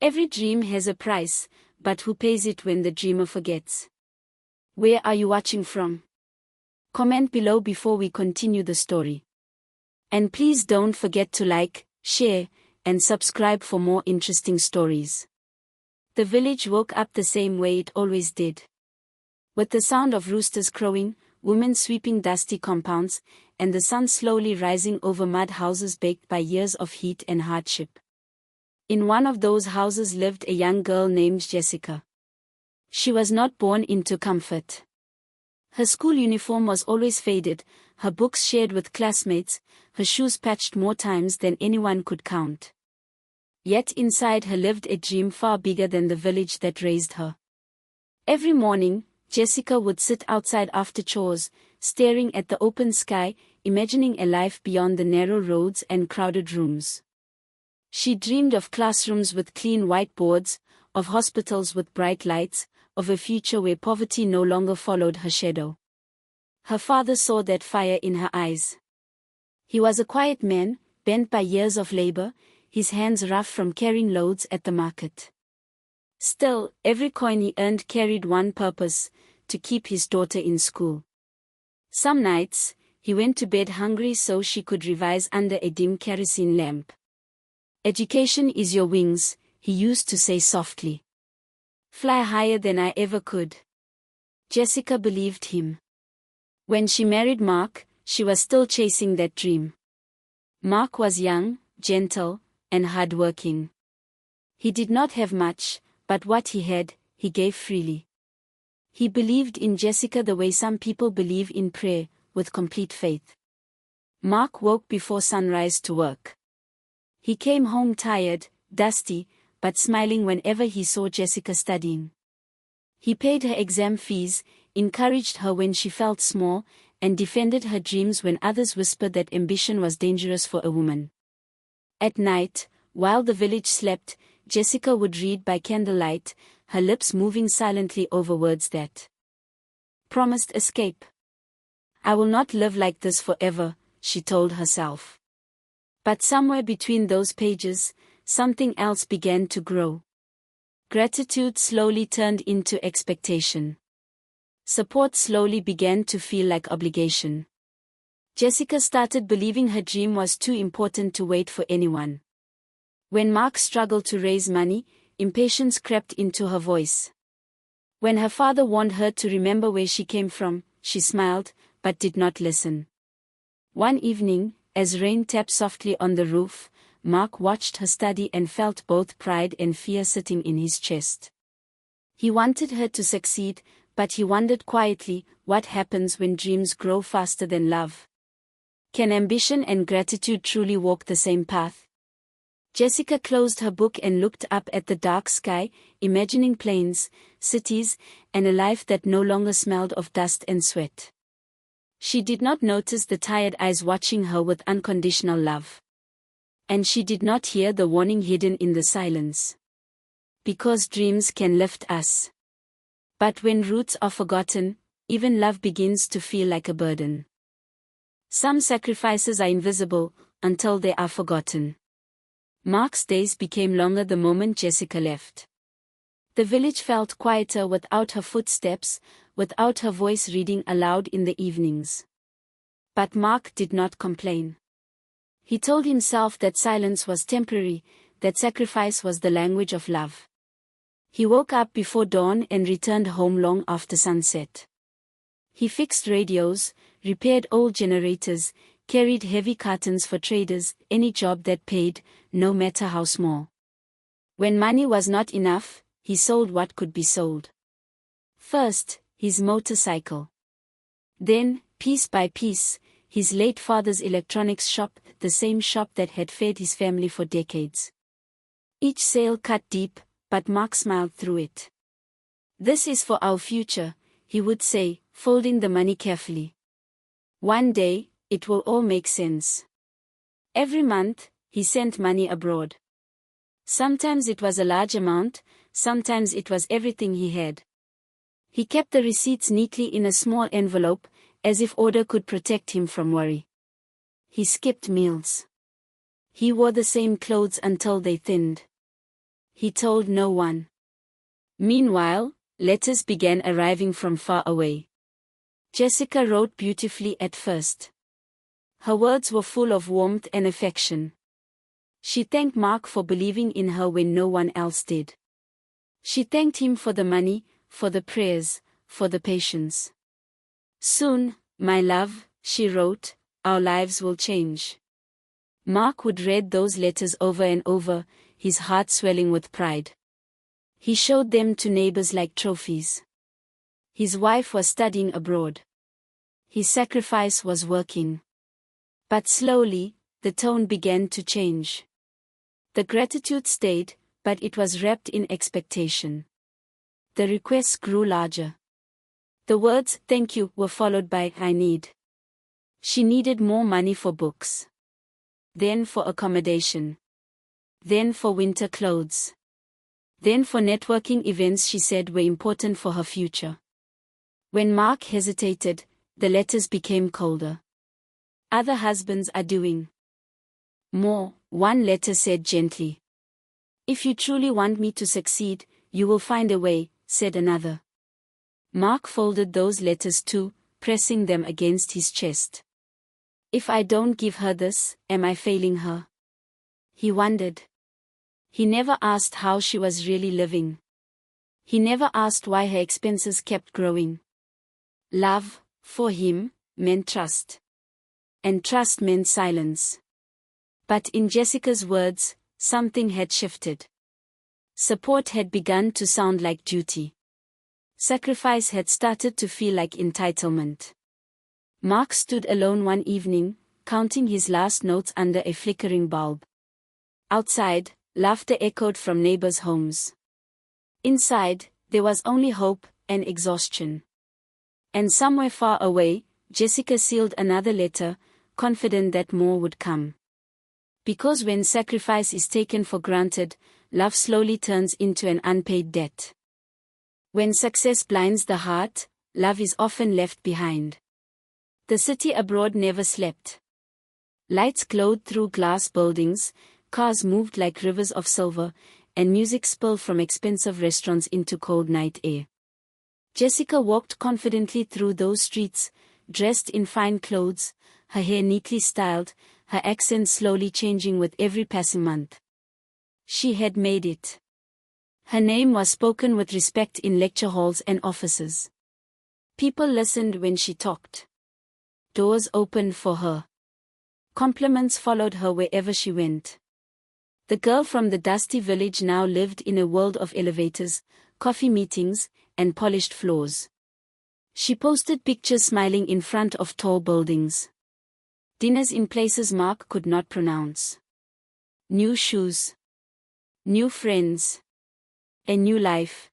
Every dream has a price, but who pays it when the dreamer forgets? Where are you watching from? Comment below before we continue the story. And please don't forget to like, share, and subscribe for more interesting stories. The village woke up the same way it always did. With the sound of roosters crowing, women sweeping dusty compounds, and the sun slowly rising over mud houses baked by years of heat and hardship. In one of those houses lived a young girl named Jessica. She was not born into comfort. Her school uniform was always faded, her books shared with classmates, her shoes patched more times than anyone could count. Yet inside her lived a dream far bigger than the village that raised her. Every morning, Jessica would sit outside after chores, staring at the open sky, imagining a life beyond the narrow roads and crowded rooms. She dreamed of classrooms with clean whiteboards, of hospitals with bright lights, of a future where poverty no longer followed her shadow. Her father saw that fire in her eyes. He was a quiet man, bent by years of labor, his hands rough from carrying loads at the market. Still, every coin he earned carried one purpose: to keep his daughter in school. Some nights, he went to bed hungry so she could revise under a dim kerosene lamp. "Education is your wings," he used to say softly. "Fly higher than I ever could." Jessica believed him. When she married Mark, she was still chasing that dream. Mark was young, gentle, and hardworking. He did not have much, but what he had, he gave freely. He believed in Jessica the way some people believe in prayer, with complete faith. Mark woke before sunrise to work. He came home tired, dusty, but smiling whenever he saw Jessica studying. He paid her exam fees, encouraged her when she felt small, and defended her dreams when others whispered that ambition was dangerous for a woman. At night, while the village slept, Jessica would read by candlelight, her lips moving silently over words that promised escape. "I will not live like this forever," she told herself. But somewhere between those pages, something else began to grow. Gratitude slowly turned into expectation. Support slowly began to feel like obligation. Jessica started believing her dream was too important to wait for anyone. When Mark struggled to raise money, impatience crept into her voice. When her father warned her to remember where she came from, she smiled, but did not listen. One evening, as rain tapped softly on the roof, Mark watched her study and felt both pride and fear sitting in his chest. He wanted her to succeed, but he wondered quietly, what happens when dreams grow faster than love? Can ambition and gratitude truly walk the same path? Jessica closed her book and looked up at the dark sky, imagining plains, cities, and a life that no longer smelled of dust and sweat. She did not notice the tired eyes watching her with unconditional love. And she did not hear the warning hidden in the silence. Because dreams can lift us. But when roots are forgotten, even love begins to feel like a burden. Some sacrifices are invisible, until they are forgotten. Mark's days became longer the moment Jessica left. The village felt quieter without her footsteps, without her voice reading aloud in the evenings. But Mark did not complain. He told himself that silence was temporary, that sacrifice was the language of love. He woke up before dawn and returned home long after sunset. He fixed radios, repaired old generators, carried heavy cartons for traders, any job that paid, no matter how small. When money was not enough, he sold what could be sold. First, his motorcycle. Then, piece by piece, his late father's electronics shop, the same shop that had fed his family for decades. Each sale cut deep, but Mark smiled through it. "This is for our future," he would say, folding the money carefully. "One day, it will all make sense." Every month, he sent money abroad. Sometimes it was a large amount, sometimes it was everything he had. He kept the receipts neatly in a small envelope, as if order could protect him from worry. He skipped meals. He wore the same clothes until they thinned. He told no one. Meanwhile, letters began arriving from far away. Jessica wrote beautifully at first. Her words were full of warmth and affection. She thanked Mark for believing in her when no one else did. She thanked him for the money, for the prayers, for the patience. Soon, my love, she wrote, our lives will change. Mark would read those letters over and over, his heart swelling with pride. He showed them to neighbors like trophies. His wife was studying abroad. His sacrifice was working. But slowly, the tone began to change. The gratitude stayed, but it was wrapped in expectation. The requests grew larger. The words, thank you, were followed by, I need. She needed more money for books. Then for accommodation. Then for winter clothes. Then for networking events she said were important for her future. When Mark hesitated, the letters became colder. Other husbands are doing more, one letter said gently. If you truly want me to succeed, you will find a way, said another. Mark folded those letters too, pressing them against his chest. If I don't give her this, am I failing her? He wondered. He never asked how she was really living. He never asked why her expenses kept growing. Love, for him, meant trust. And trust meant silence. But in Jessica's words, something had shifted. Support had begun to sound like duty. Sacrifice had started to feel like entitlement. Mark stood alone one evening, counting his last notes under a flickering bulb. Outside, laughter echoed from neighbors' homes. Inside, there was only hope and exhaustion. And somewhere far away, Jessica sealed another letter, confident that more would come. Because when sacrifice is taken for granted, love slowly turns into an unpaid debt. When success blinds the heart, love is often left behind. The city abroad never slept. Lights glowed through glass buildings, cars moved like rivers of silver, and music spilled from expensive restaurants into cold night air. Jessica walked confidently through those streets, dressed in fine clothes, her hair neatly styled, her accent slowly changing with every passing month. She had made it. Her name was spoken with respect in lecture halls and offices. People listened when she talked. Doors opened for her. Compliments followed her wherever she went. The girl from the dusty village now lived in a world of elevators, coffee meetings, and polished floors. She posted pictures smiling in front of tall buildings. Dinners in places Mark could not pronounce. New shoes. New friends. A new life.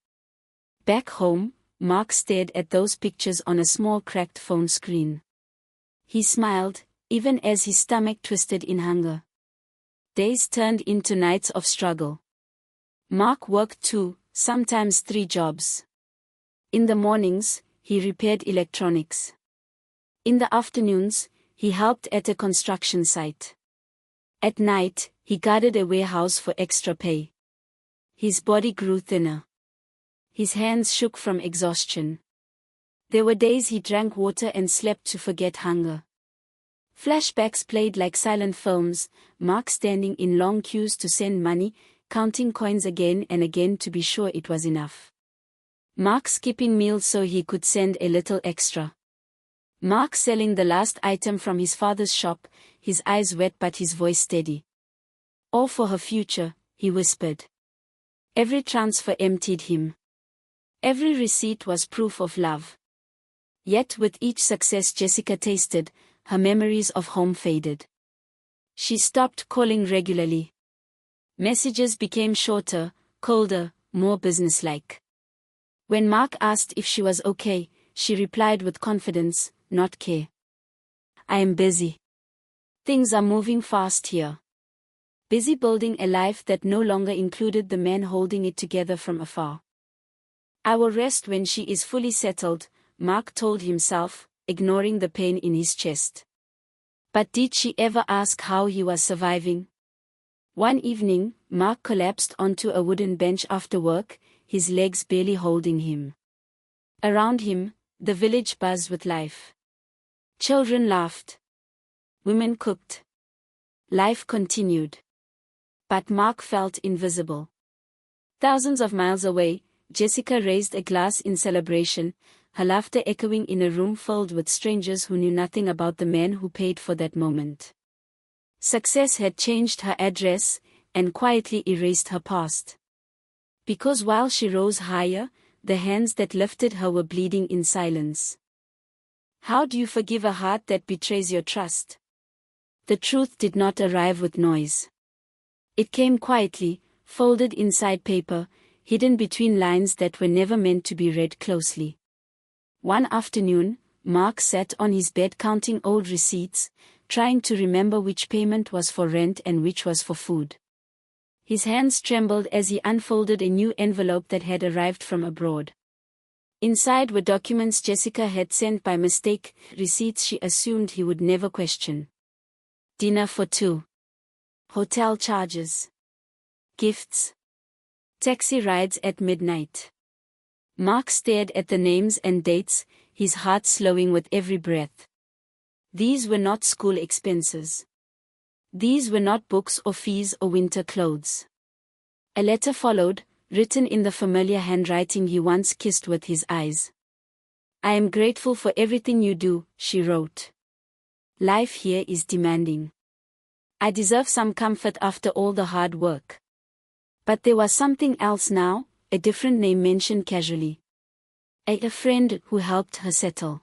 Back home, Mark stared at those pictures on a small cracked phone screen. He smiled, even as his stomach twisted in hunger. Days turned into nights of struggle. Mark worked 2, sometimes 3 jobs. In the mornings, he repaired electronics. In the afternoons, he helped at a construction site. At night, he guarded a warehouse for extra pay. His body grew thinner. His hands shook from exhaustion. There were days he drank water and slept to forget hunger. Flashbacks played like silent films, Mark standing in long queues to send money, counting coins again and again to be sure it was enough. Mark skipping meals so he could send a little extra. Mark selling the last item from his father's shop, his eyes wet but his voice steady. All for her future, he whispered. Every transfer emptied him. Every receipt was proof of love. Yet with each success Jessica tasted, her memories of home faded. She stopped calling regularly. Messages became shorter, colder, more businesslike. When Mark asked if she was okay, she replied with confidence, not care. I am busy. Things are moving fast here. Busy building a life that no longer included the man holding it together from afar. I will rest when she is fully settled, Mark told himself, ignoring the pain in his chest. But did she ever ask how he was surviving? One evening, Mark collapsed onto a wooden bench after work, his legs barely holding him. Around him, the village buzzed with life. Children laughed. Women cooked. Life continued. But Mark felt invisible. Thousands of miles away, Jessica raised a glass in celebration, her laughter echoing in a room filled with strangers who knew nothing about the man who paid for that moment. Success had changed her address, and quietly erased her past. Because while she rose higher, the hands that lifted her were bleeding in silence. How do you forgive a heart that betrays your trust? The truth did not arrive with noise. It came quietly, folded inside paper, hidden between lines that were never meant to be read closely. One afternoon, Mark sat on his bed counting old receipts, trying to remember which payment was for rent and which was for food. His hands trembled as he unfolded a new envelope that had arrived from abroad. Inside were documents Jessica had sent by mistake, receipts she assumed he would never question. Dinner for two. Hotel charges. Gifts. Taxi rides at midnight. Mark stared at the names and dates, his heart slowing with every breath. These were not school expenses. These were not books or fees or winter clothes. A letter followed, written in the familiar handwriting he once kissed with his eyes. I am grateful for everything you do, she wrote. Life here is demanding. I deserve some comfort after all the hard work. But there was something else now, a different name mentioned casually. A friend who helped her settle.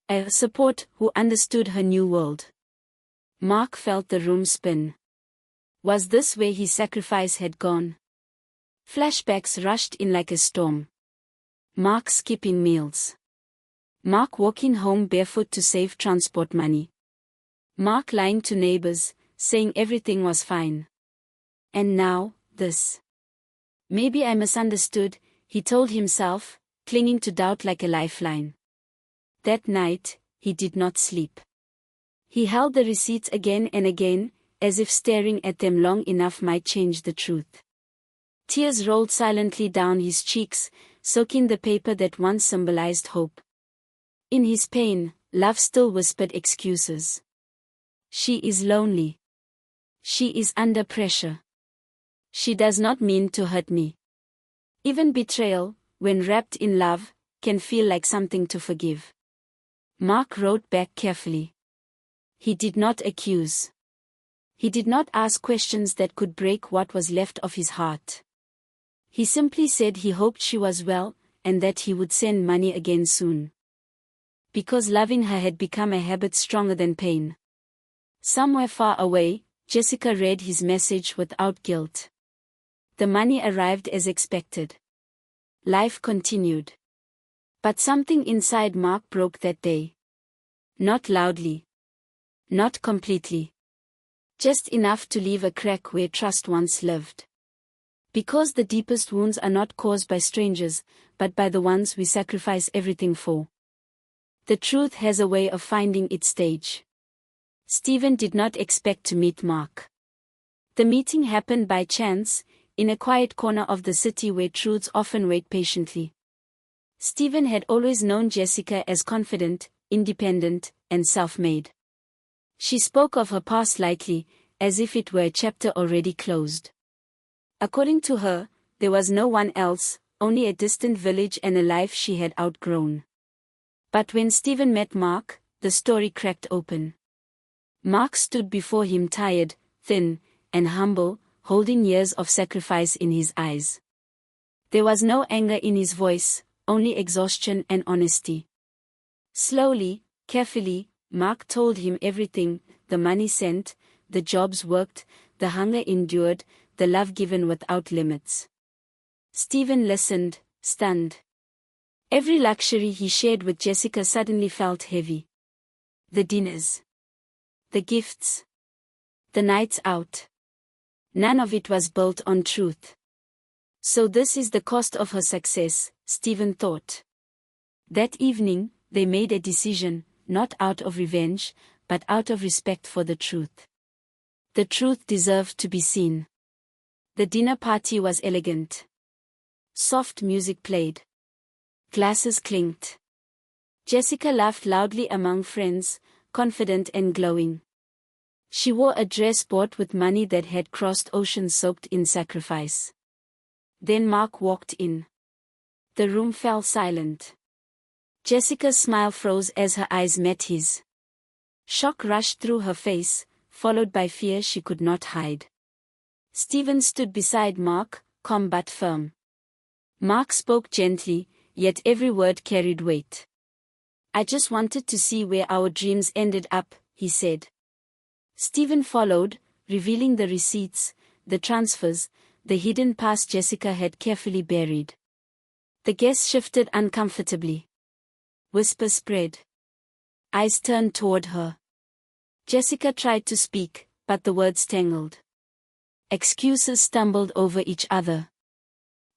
A support who understood her new world. Mark felt the room spin. Was this where his sacrifice had gone? Flashbacks rushed in like a storm. Mark skipping meals. Mark walking home barefoot to save transport money. Mark lying to neighbors, saying everything was fine. And now, this. Maybe I misunderstood, he told himself, clinging to doubt like a lifeline. That night, he did not sleep. He held the receipts again and again, as if staring at them long enough might change the truth. Tears rolled silently down his cheeks, soaking the paper that once symbolized hope. In his pain, love still whispered excuses. She is lonely. She is under pressure. She does not mean to hurt me. Even betrayal, when wrapped in love, can feel like something to forgive. Mark wrote back carefully. He did not accuse. He did not ask questions that could break what was left of his heart. He simply said he hoped she was well, and that he would send money again soon. Because loving her had become a habit stronger than pain. Somewhere far away, Jessica read his message without guilt. The money arrived as expected. Life continued. But something inside Mark broke that day. Not loudly. Not completely. Just enough to leave a crack where trust once lived. Because the deepest wounds are not caused by strangers, but by the ones we sacrifice everything for. The truth has a way of finding its stage. Stephen did not expect to meet Mark. The meeting happened by chance, in a quiet corner of the city where truths often wait patiently. Stephen had always known Jessica as confident, independent, and self-made. She spoke of her past lightly, as if it were a chapter already closed. According to her, there was no one else, only a distant village and a life she had outgrown. But when Stephen met Mark, the story cracked open. Mark stood before him tired, thin, and humble, holding years of sacrifice in his eyes. There was no anger in his voice, only exhaustion and honesty. Slowly, carefully, Mark told him everything: the money sent, the jobs worked, the hunger endured, the love given without limits. Stephen listened, stunned. Every luxury he shared with Jessica suddenly felt heavy. The dinners. The gifts. The nights out. None of it was built on truth. So this is the cost of her success, Stephen thought. That evening, they made a decision, not out of revenge, but out of respect for the truth. The truth deserved to be seen. The dinner party was elegant. Soft music played. Glasses clinked. Jessica laughed loudly among friends, confident and glowing. She wore a dress bought with money that had crossed oceans soaked in sacrifice. Then Mark walked in. The room fell silent. Jessica's smile froze as her eyes met his. Shock rushed through her face, followed by fear she could not hide. Stephen stood beside Mark, calm but firm. Mark spoke gently, yet every word carried weight. "I just wanted to see where our dreams ended up," he said. Stephen followed, revealing the receipts, the transfers, the hidden past Jessica had carefully buried. The guests shifted uncomfortably. Whispers spread. Eyes turned toward her. Jessica tried to speak, but the words tangled. Excuses stumbled over each other.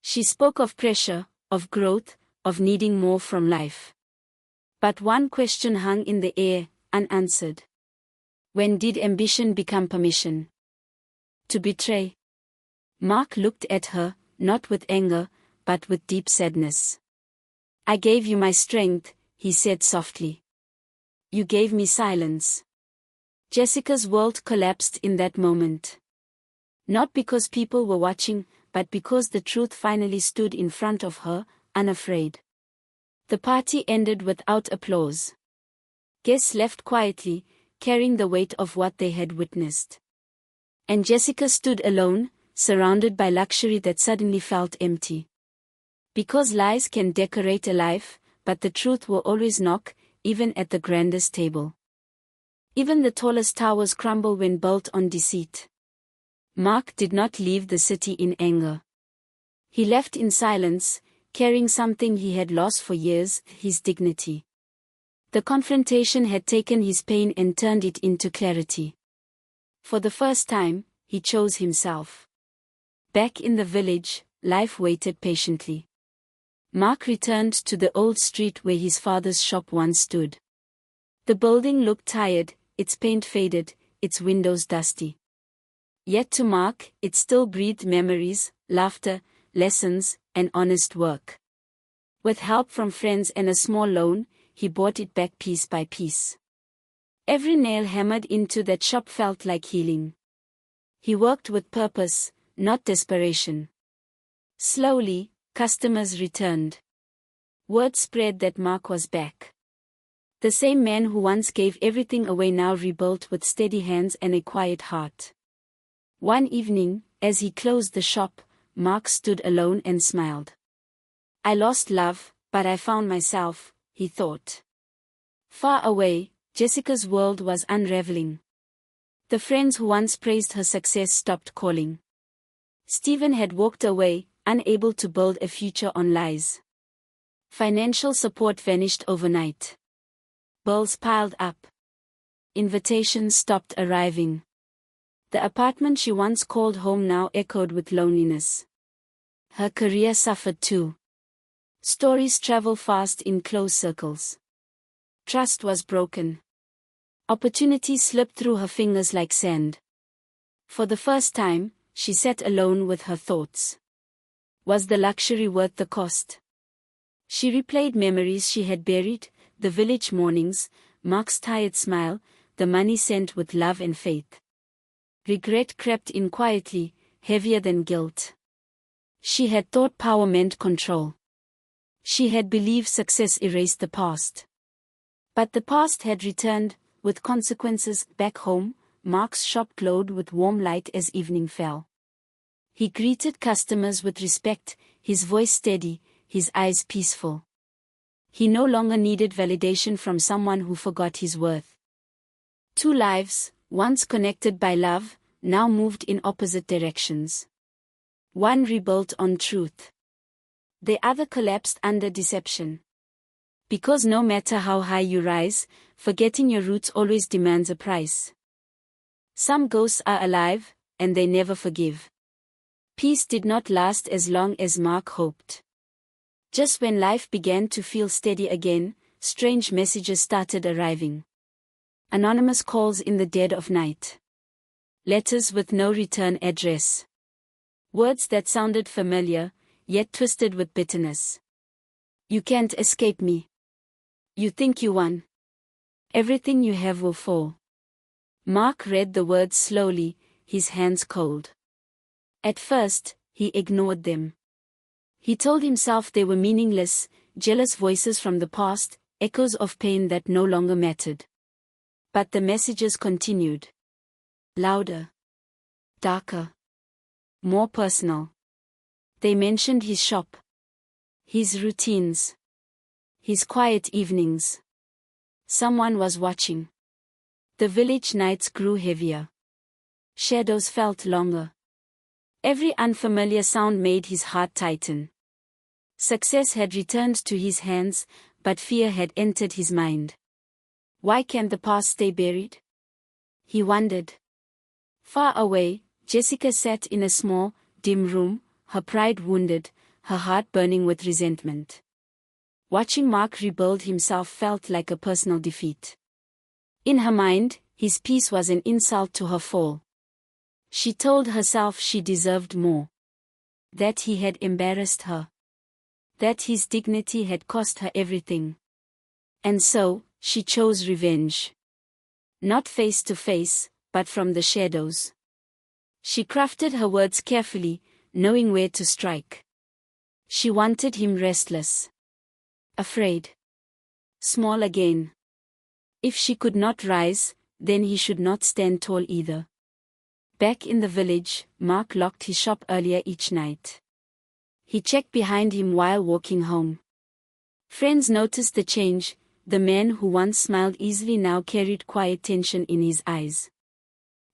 She spoke of pressure, of growth, of needing more from life. But one question hung in the air, unanswered. When did ambition become permission to betray? Mark looked at her, not with anger, but with deep sadness. "I gave you my strength," he said softly. "You gave me silence." Jessica's world collapsed in that moment. Not because people were watching, but because the truth finally stood in front of her, unafraid. The party ended without applause. Guests left quietly, carrying the weight of what they had witnessed. And Jessica stood alone, surrounded by luxury that suddenly felt empty. Because lies can decorate a life, but the truth will always knock, even at the grandest table. Even the tallest towers crumble when built on deceit. Mark did not leave the city in anger. He left in silence, carrying something he had lost for years, his dignity. The confrontation had taken his pain and turned it into clarity. For the first time, he chose himself. Back in the village, life waited patiently. Mark returned to the old street where his father's shop once stood. The building looked tired, its paint faded, its windows dusty. Yet to Mark, it still breathed memories, laughter, lessons, and honest work. With help from friends and a small loan, he bought it back piece by piece. Every nail hammered into that shop felt like healing. He worked with purpose, not desperation. Slowly, customers returned. Word spread that Mark was back. The same man who once gave everything away now rebuilt with steady hands and a quiet heart. One evening, as he closed the shop, Mark stood alone and smiled. "I lost love, but I found myself," he thought. Far away, Jessica's world was unraveling. The friends who once praised her success stopped calling. Stephen had walked away, unable to build a future on lies. Financial support vanished overnight. Bills piled up. Invitations stopped arriving. The apartment she once called home now echoed with loneliness. Her career suffered too. Stories travel fast in close circles. Trust was broken. Opportunity slipped through her fingers like sand. For the first time, she sat alone with her thoughts. Was the luxury worth the cost? She replayed memories she had buried, the village mornings, Mark's tired smile, the money sent with love and faith. Regret crept in quietly, heavier than guilt. She had thought power meant control. She had believed success erased the past. But the past had returned, with consequences. Back home, Mark's shop glowed with warm light as evening fell. He greeted customers with respect, his voice steady, his eyes peaceful. He no longer needed validation from someone who forgot his worth. Two lives, once connected by love, now moved in opposite directions. One rebuilt on truth. The other collapsed under deception. Because no matter how high you rise, forgetting your roots always demands a price. Some ghosts are alive, and they never forgive. Peace did not last as long as Mark hoped. Just when life began to feel steady again, strange messages started arriving. Anonymous calls in the dead of night. Letters with no return address. Words that sounded familiar, yet twisted with bitterness. You can't escape me. You think you won. Everything you have will fall. Mark read the words slowly, his hands cold. At first, he ignored them. He told himself they were meaningless, jealous voices from the past, echoes of pain that no longer mattered. But the messages continued. Louder. Darker. More personal. They mentioned his shop. His routines. His quiet evenings. Someone was watching. The village nights grew heavier. Shadows felt longer. Every unfamiliar sound made his heart tighten. Success had returned to his hands, but fear had entered his mind. Why can't the past stay buried? He wondered. Far away, Jessica sat in a small, dim room, her pride wounded, her heart burning with resentment. Watching Mark rebuild himself felt like a personal defeat. In her mind, his peace was an insult to her fall. She told herself she deserved more. That he had embarrassed her. That his dignity had cost her everything. And so, she chose revenge. Not face to face, but from the shadows. She crafted her words carefully, knowing where to strike. She wanted him restless. Afraid. Small again. If she could not rise, then he should not stand tall either. Back in the village, Mark locked his shop earlier each night. He checked behind him while walking home. Friends noticed the change. The man who once smiled easily now carried quiet tension in his eyes.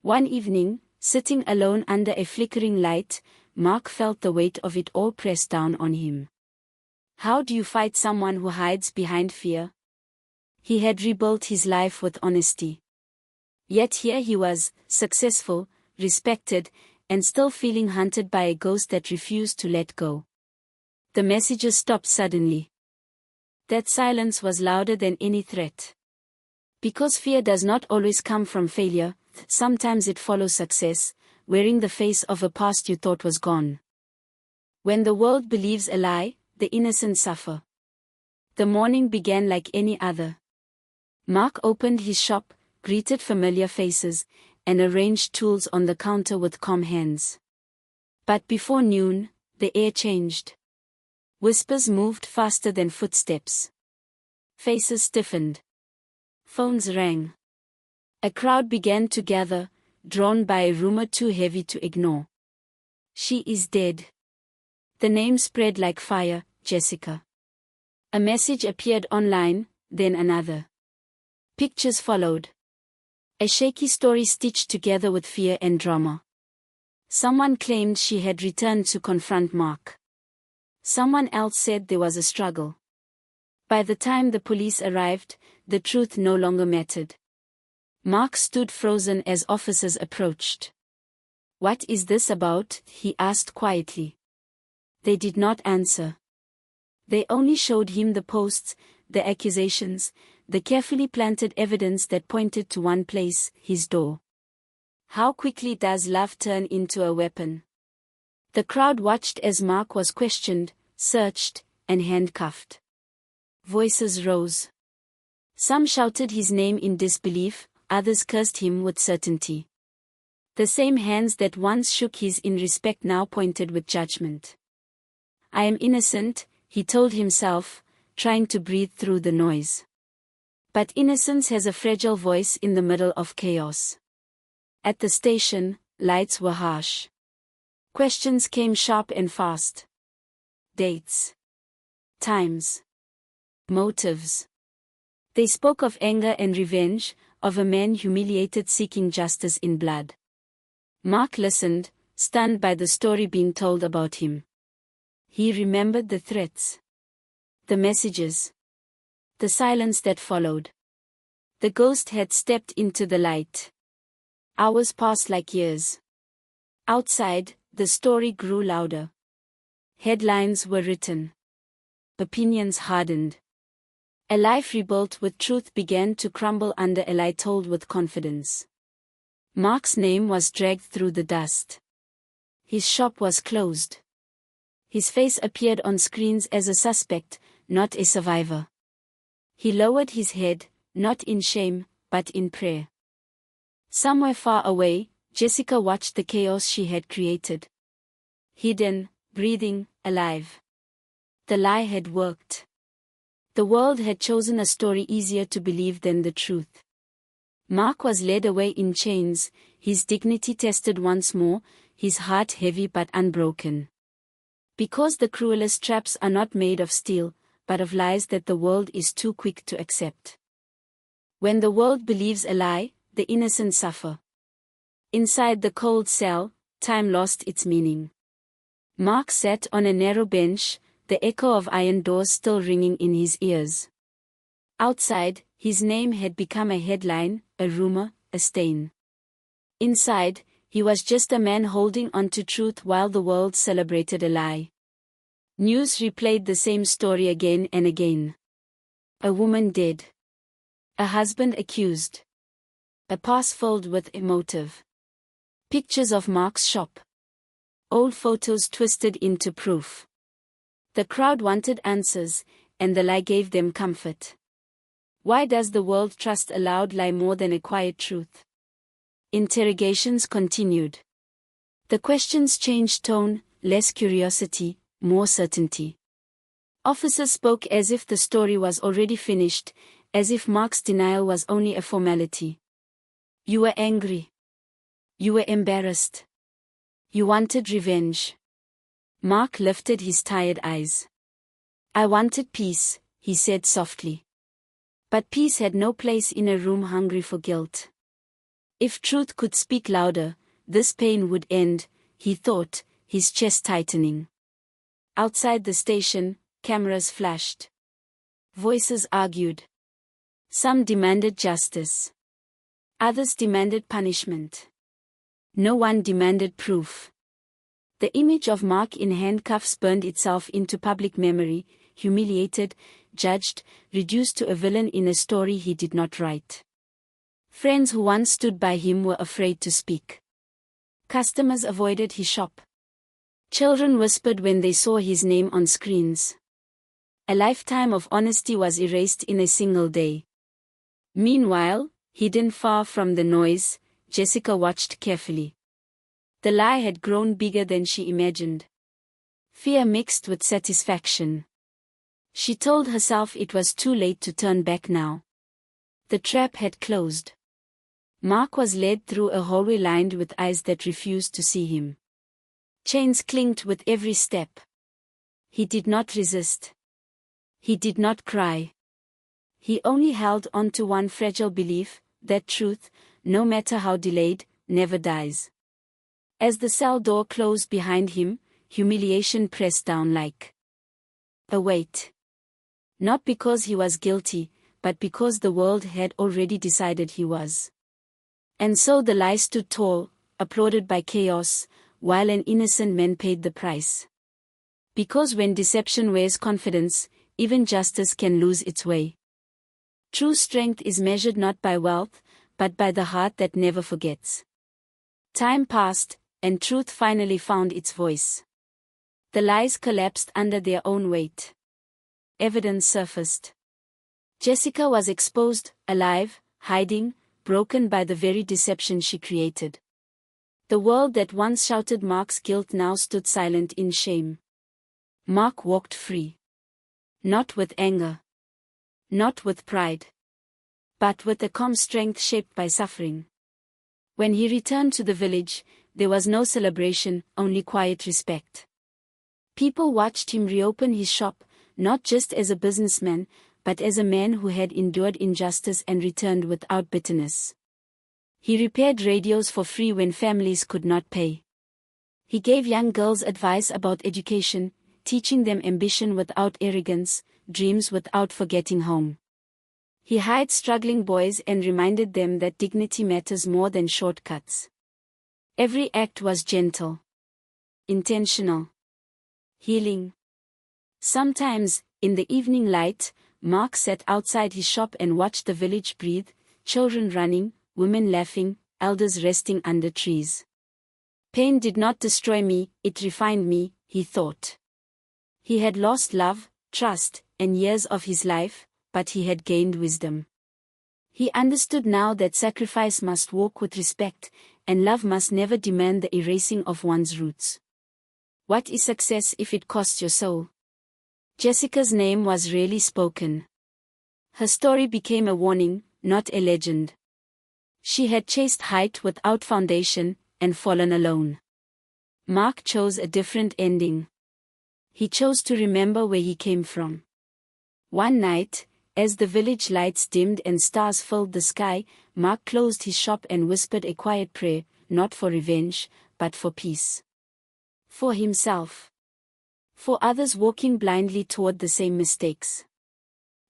One evening, sitting alone under a flickering light, Mark felt the weight of it all pressed down on him. How do you fight someone who hides behind fear? He had rebuilt his life with honesty. Yet here he was, successful, respected, and still feeling hunted by a ghost that refused to let go. The messages stopped suddenly. That silence was louder than any threat. Because fear does not always come from failure, sometimes it follows success, wearing the face of a past you thought was gone. When the world believes a lie, the innocent suffer. The morning began like any other. Mark opened his shop, greeted familiar faces, and arranged tools on the counter with calm hands. But before noon, the air changed. Whispers moved faster than footsteps. Faces stiffened. Phones rang. A crowd began to gather, drawn by a rumor too heavy to ignore. She is dead. The name spread like fire, Jessica. A message appeared online, then another. Pictures followed. A shaky story stitched together with fear and drama. Someone claimed she had returned to confront Mark. Someone else said there was a struggle. By the time the police arrived, the truth no longer mattered. Mark stood frozen as officers approached. "What is this about?" he asked quietly. They did not answer. They only showed him the posts, the accusations, the carefully planted evidence that pointed to one place, his door. How quickly does love turn into a weapon? The crowd watched as Mark was questioned, searched, and handcuffed. Voices rose. Some shouted his name in disbelief, others cursed him with certainty. The same hands that once shook his in respect now pointed with judgment. "I am innocent," he told himself, trying to breathe through the noise. But innocence has a fragile voice in the middle of chaos. At the station, lights were harsh. Questions came sharp and fast. Dates. Times. Motives. They spoke of anger and revenge, of a man humiliated seeking justice in blood. Mark listened, stunned by the story being told about him. He remembered the threats. The messages. The silence that followed. The ghost had stepped into the light. Hours passed like years. Outside, the story grew louder. Headlines were written. Opinions hardened. A life rebuilt with truth began to crumble under a lie told with confidence. Mark's name was dragged through the dust. His shop was closed. His face appeared on screens as a suspect, not a survivor. He lowered his head, not in shame, but in prayer. Somewhere far away, Jessica watched the chaos she had created. Hidden, breathing, alive. The lie had worked. The world had chosen a story easier to believe than the truth. Mark was led away in chains, his dignity tested once more, his heart heavy but unbroken. Because the cruelest traps are not made of steel, but of lies that the world is too quick to accept. When the world believes a lie, the innocent suffer. Inside the cold cell, time lost its meaning. Mark sat on a narrow bench, the echo of iron doors still ringing in his ears. Outside, his name had become a headline, a rumor, a stain. Inside, he was just a man holding on to truth while the world celebrated a lie. News replayed the same story again and again. A woman dead. A husband accused. A past filled with emotive. Pictures of Mark's shop. Old photos twisted into proof. The crowd wanted answers, and the lie gave them comfort. Why does the world trust a loud lie more than a quiet truth? Interrogations continued. The questions changed tone, less curiosity, more certainty. Officers spoke as if the story was already finished, as if Mark's denial was only a formality. You were angry. You were embarrassed. You wanted revenge. Mark lifted his tired eyes. I wanted peace, he said softly. But peace had no place in a room hungry for guilt. If truth could speak louder, this pain would end, he thought, his chest tightening. Outside the station, cameras flashed. Voices argued. Some demanded justice. Others demanded punishment. No one demanded proof. The image of Mark in handcuffs burned itself into public memory, humiliated, judged, reduced to a villain in a story he did not write. Friends who once stood by him were afraid to speak. Customers avoided his shop. Children whispered when they saw his name on screens. A lifetime of honesty was erased in a single day. Meanwhile, hidden far from the noise, Jessica watched carefully. The lie had grown bigger than she imagined. Fear mixed with satisfaction. She told herself it was too late to turn back now. The trap had closed. Mark was led through a hallway lined with eyes that refused to see him. Chains clinked with every step. He did not resist. He did not cry. He only held on to one fragile belief, that truth, no matter how delayed, never dies. As the cell door closed behind him, humiliation pressed down like a weight. Not because he was guilty, but because the world had already decided he was. And so the lie stood tall, applauded by chaos, while an innocent man paid the price. Because when deception wears confidence, even justice can lose its way. True strength is measured not by wealth, but by the heart that never forgets. Time passed, and truth finally found its voice. The lies collapsed under their own weight. Evidence surfaced. Jessica was exposed, alive, hiding, broken by the very deception she created. The world that once shouted Mark's guilt now stood silent in shame. Mark walked free. Not with anger. Not with pride. But with a calm strength shaped by suffering. When he returned to the village, there was no celebration, only quiet respect. People watched him reopen his shop, not just as a businessman, but as a man who had endured injustice and returned without bitterness. He repaired radios for free when families could not pay. He gave young girls advice about education, teaching them ambition without arrogance, dreams without forgetting home. He hired struggling boys and reminded them that dignity matters more than shortcuts. Every act was gentle, intentional, healing. Sometimes, in the evening light, Mark sat outside his shop and watched the village breathe, children running, women laughing, elders resting under trees. Pain did not destroy me, it refined me, he thought. He had lost love, trust, and years of his life, but he had gained wisdom. He understood now that sacrifice must walk with respect, and love must never demand the erasing of one's roots. What is success if it costs your soul? Jessica's name was rarely spoken. Her story became a warning, not a legend. She had chased height without foundation, and fallen alone. Mark chose a different ending. He chose to remember where he came from. One night, as the village lights dimmed and stars filled the sky, Mark closed his shop and whispered a quiet prayer, not for revenge, but for peace. For himself. For others walking blindly toward the same mistakes.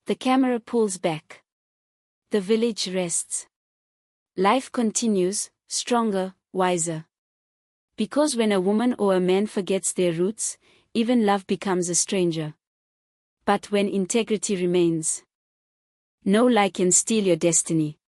The camera pulls back. The village rests. Life continues, stronger, wiser. Because when a woman or a man forgets their roots, even love becomes a stranger. But when integrity remains, no lie can steal your destiny.